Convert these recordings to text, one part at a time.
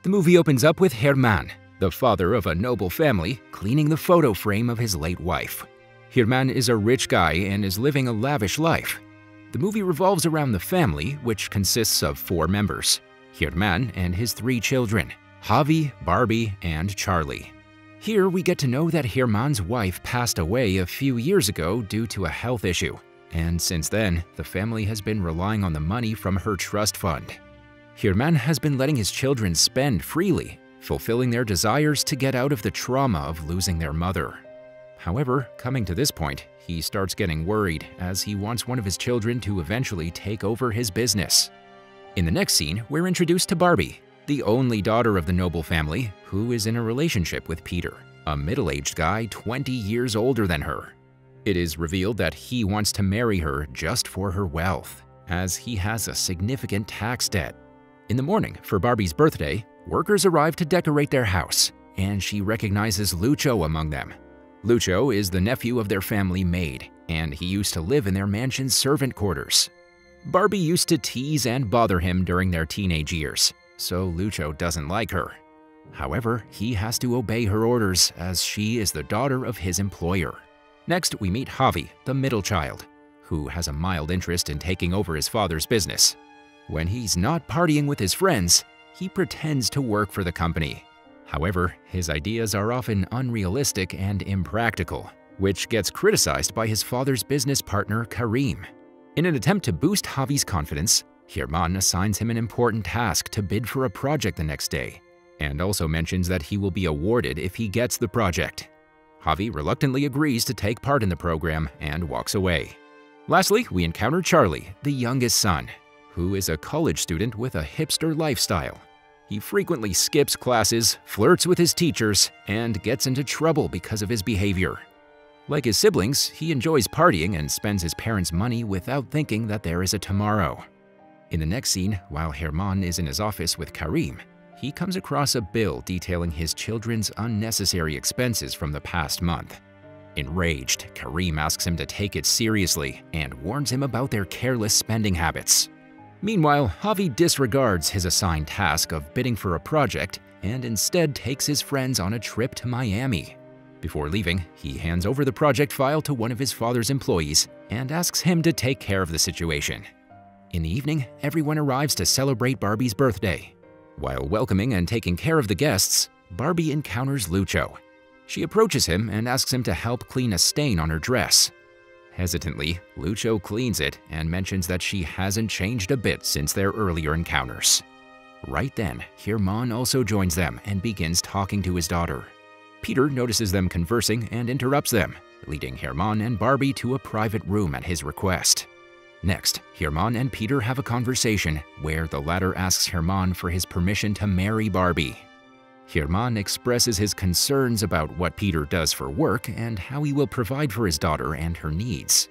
The movie opens up with Hermann, the father of a noble family, cleaning the photo frame of his late wife. Hermann is a rich guy and is living a lavish life. The movie revolves around the family, which consists of 4 members: Hermann and his 3 children, Javi, Barbie, and Charlie. Here we get to know that Hermann's wife passed away a few years ago due to a health issue, and since then, the family has been relying on the money from her trust fund. Hermann has been letting his children spend freely, fulfilling their desires to get out of the trauma of losing their mother. However, coming to this point, he starts getting worried as he wants one of his children to eventually take over his business. In the next scene, we're introduced to Barbie, the only daughter of the noble family, who is in a relationship with Peter, a middle-aged guy 20 years older than her. It is revealed that he wants to marry her just for her wealth, as he has a significant tax debt. In the morning for Barbie's birthday, workers arrive to decorate their house, and she recognizes Lucho among them. Lucho is the nephew of their family maid, and he used to live in their mansion's servant quarters. Barbie used to tease and bother him during their teenage years, so Lucho doesn't like her. However, he has to obey her orders as she is the daughter of his employer. Next, we meet Javi, the middle child, who has a mild interest in taking over his father's business. When he's not partying with his friends, he pretends to work for the company. However, his ideas are often unrealistic and impractical, which gets criticized by his father's business partner, Karim. In an attempt to boost Javi's confidence, Hermann assigns him an important task to bid for a project the next day, and also mentions that he will be awarded if he gets the project. Javi reluctantly agrees to take part in the program and walks away. Lastly, we encounter Charlie, the youngest son, who is a college student with a hipster lifestyle. He frequently skips classes, flirts with his teachers, and gets into trouble because of his behavior. Like his siblings, he enjoys partying and spends his parents' money without thinking that there is a tomorrow. In the next scene, while Hermann is in his office with Karim, he comes across a bill detailing his children's unnecessary expenses from the past month. Enraged, Karim asks him to take it seriously and warns him about their careless spending habits. Meanwhile, Javi disregards his assigned task of bidding for a project and instead takes his friends on a trip to Miami. Before leaving, he hands over the project file to one of his father's employees and asks him to take care of the situation. In the evening, everyone arrives to celebrate Barbie's birthday. While welcoming and taking care of the guests, Barbie encounters Lucho. She approaches him and asks him to help clean a stain on her dress. Hesitantly, Lucho cleans it and mentions that she hasn't changed a bit since their earlier encounters. Right then, Hermann also joins them and begins talking to his daughter. Peter notices them conversing and interrupts them, leading Hermann and Barbie to a private room at his request. Next, Hermann and Peter have a conversation where the latter asks Hermann for his permission to marry Barbie. Hermann expresses his concerns about what Peter does for work and how he will provide for his daughter and her needs.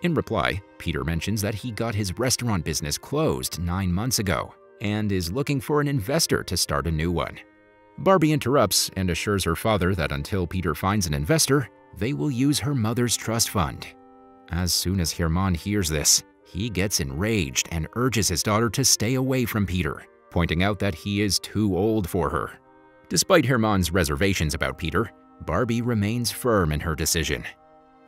In reply, Peter mentions that he got his restaurant business closed 9 months ago and is looking for an investor to start a new one. Barbie interrupts and assures her father that until Peter finds an investor, they will use her mother's trust fund. As soon as Hermann hears this, he gets enraged and urges his daughter to stay away from Peter, pointing out that he is too old for her. Despite Hermann's reservations about Peter, Barbie remains firm in her decision.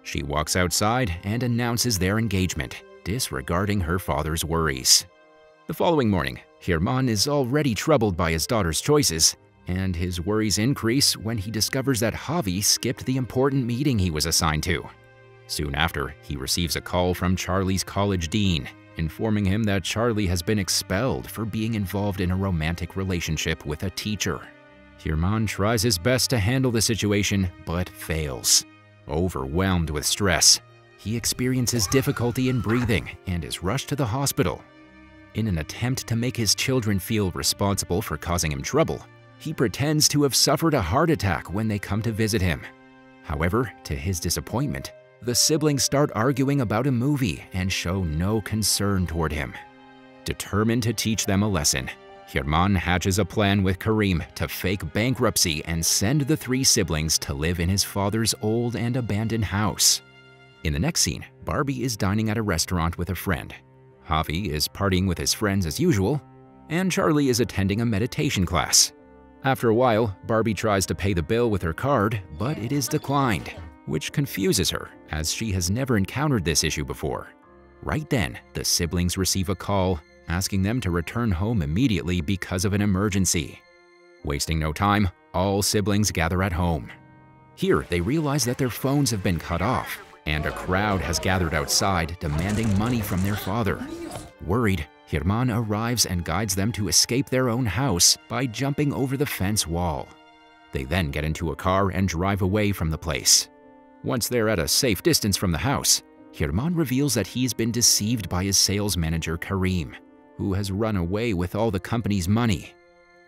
She walks outside and announces their engagement, disregarding her father's worries. The following morning, Hermann is already troubled by his daughter's choices, and his worries increase when he discovers that Javi skipped the important meeting he was assigned to. Soon after, he receives a call from Charlie's college dean, informing him that Charlie has been expelled for being involved in a romantic relationship with a teacher. Hermann tries his best to handle the situation, but fails. Overwhelmed with stress, he experiences difficulty in breathing and is rushed to the hospital. In an attempt to make his children feel responsible for causing him trouble, he pretends to have suffered a heart attack when they come to visit him. However, to his disappointment, the siblings start arguing about a movie and show no concern toward him. Determined to teach them a lesson, Hermann hatches a plan with Karim to fake bankruptcy and send the 3 siblings to live in his father's old and abandoned house. In the next scene, Barbie is dining at a restaurant with a friend. Javi is partying with his friends as usual, and Charlie is attending a meditation class. After a while, Barbie tries to pay the bill with her card, but it is declined, which confuses her as she has never encountered this issue before. Right then, the siblings receive a call asking them to return home immediately because of an emergency. Wasting no time, all siblings gather at home. Here, they realize that their phones have been cut off, and a crowd has gathered outside demanding money from their father. Worried, Herman arrives and guides them to escape their own house by jumping over the fence wall. They then get into a car and drive away from the place. Once they're at a safe distance from the house, Herman reveals that he's been deceived by his sales manager Karim, who has run away with all the company's money.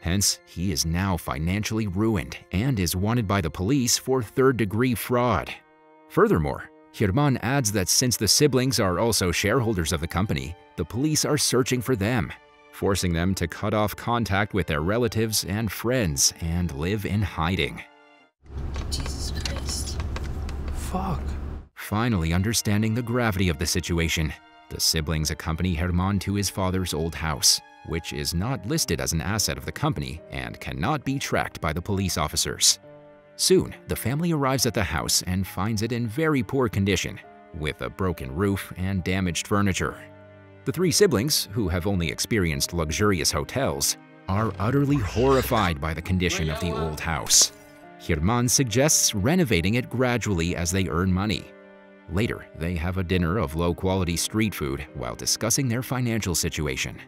Hence, he is now financially ruined and is wanted by the police for third-degree fraud. Furthermore, Herman adds that since the siblings are also shareholders of the company, the police are searching for them, forcing them to cut off contact with their relatives and friends and live in hiding. Jesus Christ. Fuck. Finally understanding the gravity of the situation, the siblings accompany Herman to his father's old house, which is not listed as an asset of the company and cannot be tracked by the police officers. Soon, the family arrives at the house and finds it in very poor condition, with a broken roof and damaged furniture. The three siblings, who have only experienced luxurious hotels, are utterly horrified by the condition of the old house. Herman suggests renovating it gradually as they earn money. Later, they have a dinner of low-quality street food while discussing their financial situation.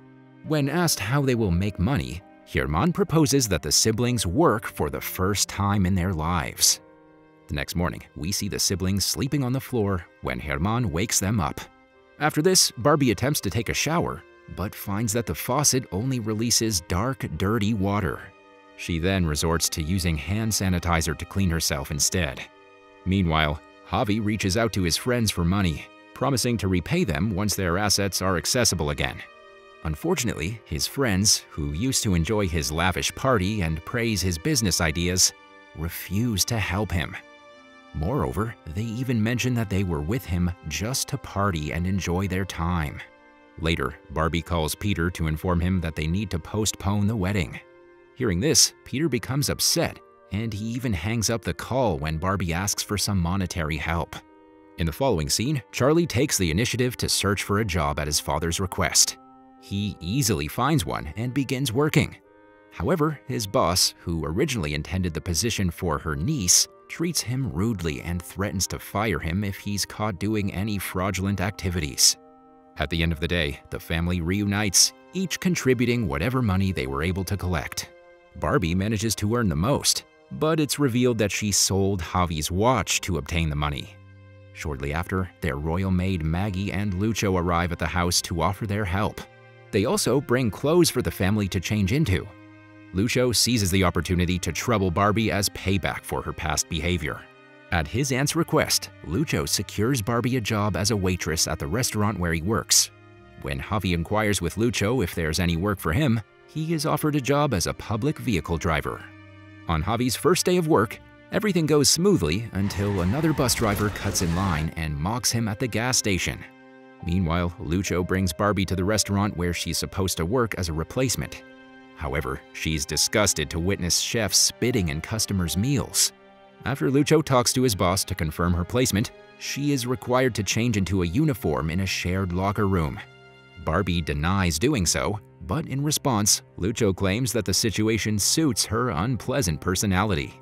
When asked how they will make money, Herman proposes that the siblings work for the first time in their lives. The next morning, we see the siblings sleeping on the floor when Herman wakes them up. After this, Barbie attempts to take a shower, but finds that the faucet only releases dark, dirty water. She then resorts to using hand sanitizer to clean herself instead. Meanwhile, Javi reaches out to his friends for money, promising to repay them once their assets are accessible again. Unfortunately, his friends, who used to enjoy his lavish party and praise his business ideas, refuse to help him. Moreover, they even mention that they were with him just to party and enjoy their time. Later, Barbie calls Peter to inform him that they need to postpone the wedding. Hearing this, Peter becomes upset, and he even hangs up the call when Barbie asks for some monetary help. In the following scene, Charlie takes the initiative to search for a job at his father's request. He easily finds one and begins working. However, his boss, who originally intended the position for her niece, treats him rudely and threatens to fire him if he's caught doing any fraudulent activities. At the end of the day, the family reunites, each contributing whatever money they were able to collect. Barbie manages to earn the most, but it's revealed that she sold Javi's watch to obtain the money. Shortly after, their royal maid Maggie and Lucho arrive at the house to offer their help. They also bring clothes for the family to change into. Lucho seizes the opportunity to trouble Barbie as payback for her past behavior. At his aunt's request, Lucho secures Barbie a job as a waitress at the restaurant where he works. When Javi inquires with Lucho if there's any work for him, he is offered a job as a public vehicle driver. On Javi's first day of work, everything goes smoothly until another bus driver cuts in line and mocks him at the gas station. Meanwhile, Lucho brings Barbie to the restaurant where she's supposed to work as a replacement. However, she's disgusted to witness chefs spitting in customers' meals. After Lucho talks to his boss to confirm her placement, she is required to change into a uniform in a shared locker room. Barbie denies doing so, but in response, Lucho claims that the situation suits her unpleasant personality.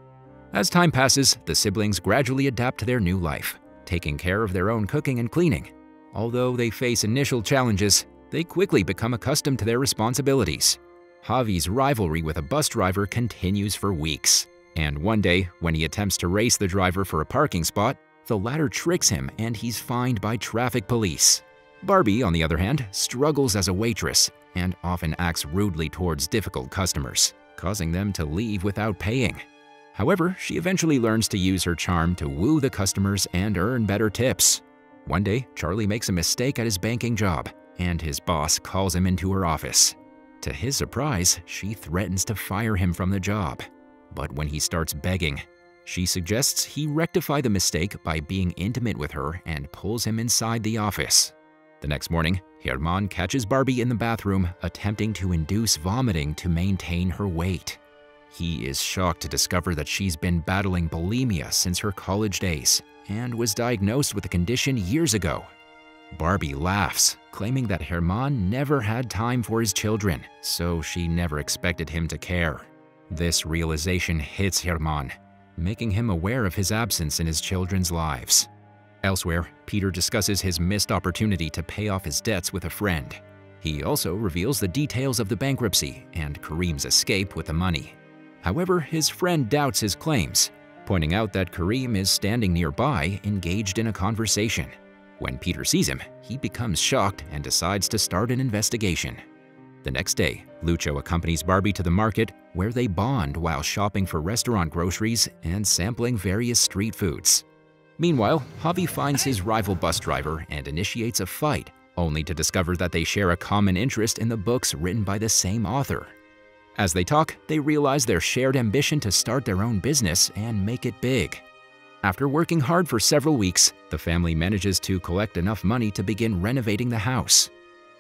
As time passes, the siblings gradually adapt to their new life, taking care of their own cooking and cleaning. Although they face initial challenges, they quickly become accustomed to their responsibilities. Javi's rivalry with a bus driver continues for weeks, and one day, when he attempts to race the driver for a parking spot, the latter tricks him and he's fined by traffic police. Barbie, on the other hand, struggles as a waitress and often acts rudely towards difficult customers, causing them to leave without paying. However, she eventually learns to use her charm to woo the customers and earn better tips. One day, Charlie makes a mistake at his banking job, and his boss calls him into her office. To his surprise, she threatens to fire him from the job. But when he starts begging, she suggests he rectify the mistake by being intimate with her and pulls him inside the office. The next morning, Herman catches Barbie in the bathroom attempting to induce vomiting to maintain her weight. He is shocked to discover that she's been battling bulimia since her college days and was diagnosed with the condition years ago. Barbie laughs, claiming that Herman never had time for his children, so she never expected him to care. This realization hits Herman, making him aware of his absence in his children's lives. Elsewhere, Peter discusses his missed opportunity to pay off his debts with a friend. He also reveals the details of the bankruptcy and Kareem's escape with the money. However, his friend doubts his claims, pointing out that Kareem is standing nearby, engaged in a conversation. When Peter sees him, he becomes shocked and decides to start an investigation. The next day, Lucho accompanies Barbie to the market, where they bond while shopping for restaurant groceries and sampling various street foods. Meanwhile, Javi finds his rival bus driver and initiates a fight, only to discover that they share a common interest in the books written by the same author. As they talk, they realize their shared ambition to start their own business and make it big. After working hard for several weeks, the family manages to collect enough money to begin renovating the house.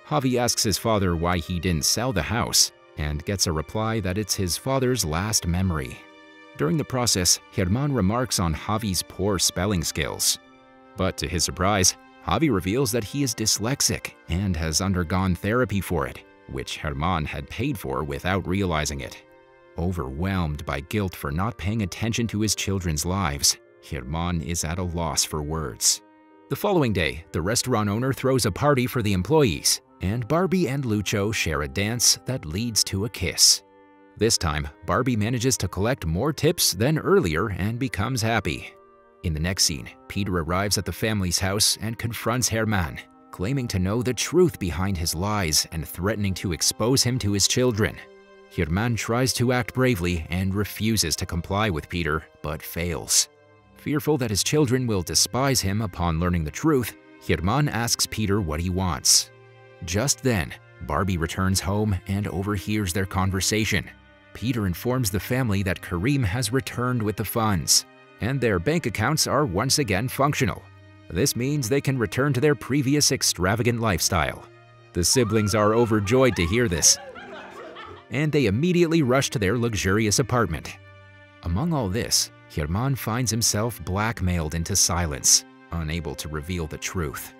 Javi asks his father why he didn't sell the house, and gets a reply that it's his father's last memory. During the process, Herman remarks on Javi's poor spelling skills. But to his surprise, Javi reveals that he is dyslexic and has undergone therapy for it, which Herman had paid for without realizing it. Overwhelmed by guilt for not paying attention to his children's lives, Herman is at a loss for words. The following day, the restaurant owner throws a party for the employees, and Barbie and Lucho share a dance that leads to a kiss. This time, Barbie manages to collect more tips than earlier and becomes happy. In the next scene, Peter arrives at the family's house and confronts Herman, claiming to know the truth behind his lies and threatening to expose him to his children. Herman tries to act bravely and refuses to comply with Peter, but fails. Fearful that his children will despise him upon learning the truth, Herman asks Peter what he wants. Just then, Barbie returns home and overhears their conversation. Peter informs the family that Kareem has returned with the funds, and their bank accounts are once again functional. This means they can return to their previous extravagant lifestyle. The siblings are overjoyed to hear this, and they immediately rush to their luxurious apartment. Among all this, Herman finds himself blackmailed into silence, unable to reveal the truth.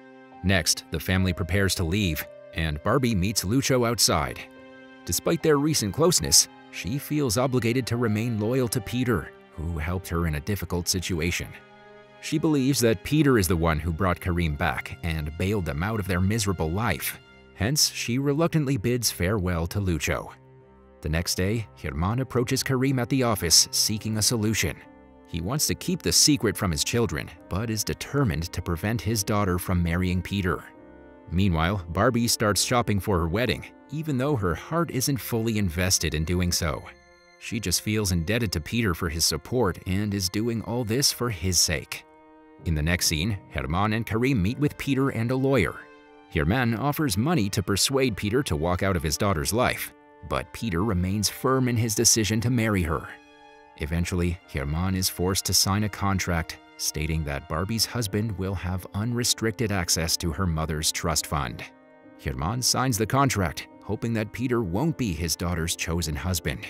Next, the family prepares to leave, and Barbie meets Lucho outside. Despite their recent closeness, she feels obligated to remain loyal to Peter, who helped her in a difficult situation. She believes that Peter is the one who brought Kareem back and bailed them out of their miserable life. Hence, she reluctantly bids farewell to Lucho. The next day, Herman approaches Kareem at the office seeking a solution. He wants to keep the secret from his children, but is determined to prevent his daughter from marrying Peter. Meanwhile, Barbie starts shopping for her wedding, even though her heart isn't fully invested in doing so. She just feels indebted to Peter for his support and is doing all this for his sake. In the next scene, Herman and Kareem meet with Peter and a lawyer. Herman offers money to persuade Peter to walk out of his daughter's life, but Peter remains firm in his decision to marry her. Eventually, Herman is forced to sign a contract stating that Barbie's husband will have unrestricted access to her mother's trust fund. Herman signs the contract, hoping that Peter won't be his daughter's chosen husband.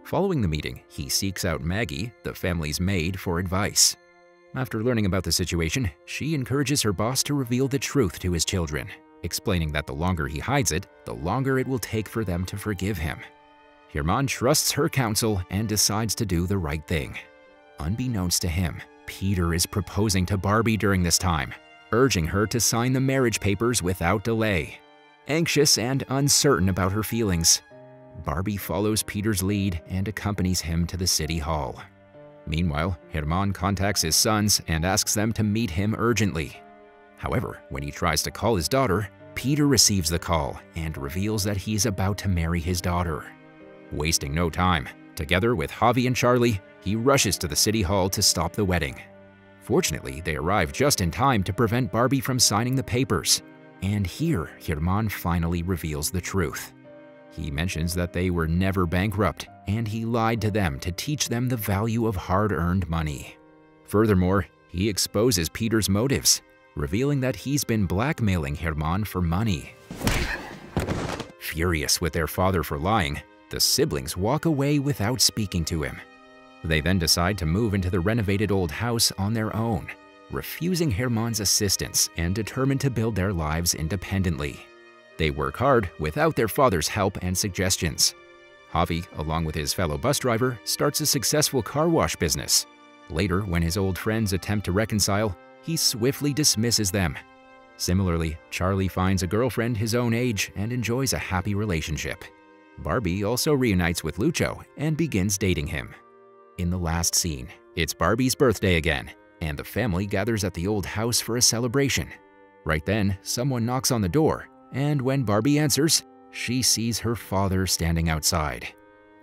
Following the meeting, he seeks out Maggie, the family's maid, for advice. After learning about the situation, she encourages her boss to reveal the truth to his children, explaining that the longer he hides it, the longer it will take for them to forgive him. Herman trusts her counsel and decides to do the right thing. Unbeknownst to him, Peter is proposing to Barbie during this time, urging her to sign the marriage papers without delay. Anxious and uncertain about her feelings, Barbie follows Peter's lead and accompanies him to the city hall. Meanwhile, Herman contacts his sons and asks them to meet him urgently. However, when he tries to call his daughter, Peter receives the call and reveals that he's about to marry his daughter. Wasting no time, together with Javi and Charlie, he rushes to the city hall to stop the wedding. Fortunately, they arrive just in time to prevent Barbie from signing the papers. And here, Herman finally reveals the truth. He mentions that they were never bankrupt, and he lied to them to teach them the value of hard-earned money. Furthermore, he exposes Peter's motives, revealing that he's been blackmailing Herman for money. Furious with their father for lying, the siblings walk away without speaking to him. They then decide to move into the renovated old house on their own, refusing Herman's assistance and determined to build their lives independently. They work hard without their father's help and suggestions. Javi, along with his fellow bus driver, starts a successful car wash business. Later, when his old friends attempt to reconcile, he swiftly dismisses them. Similarly, Charlie finds a girlfriend his own age and enjoys a happy relationship. Barbie also reunites with Lucho and begins dating him. In the last scene, it's Barbie's birthday again, and the family gathers at the old house for a celebration. Right then, someone knocks on the door, and when Barbie answers, she sees her father standing outside.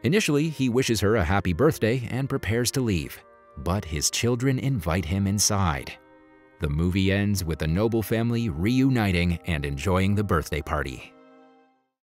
Initially, he wishes her a happy birthday and prepares to leave, but his children invite him inside. The movie ends with the Noble family reuniting and enjoying the birthday party.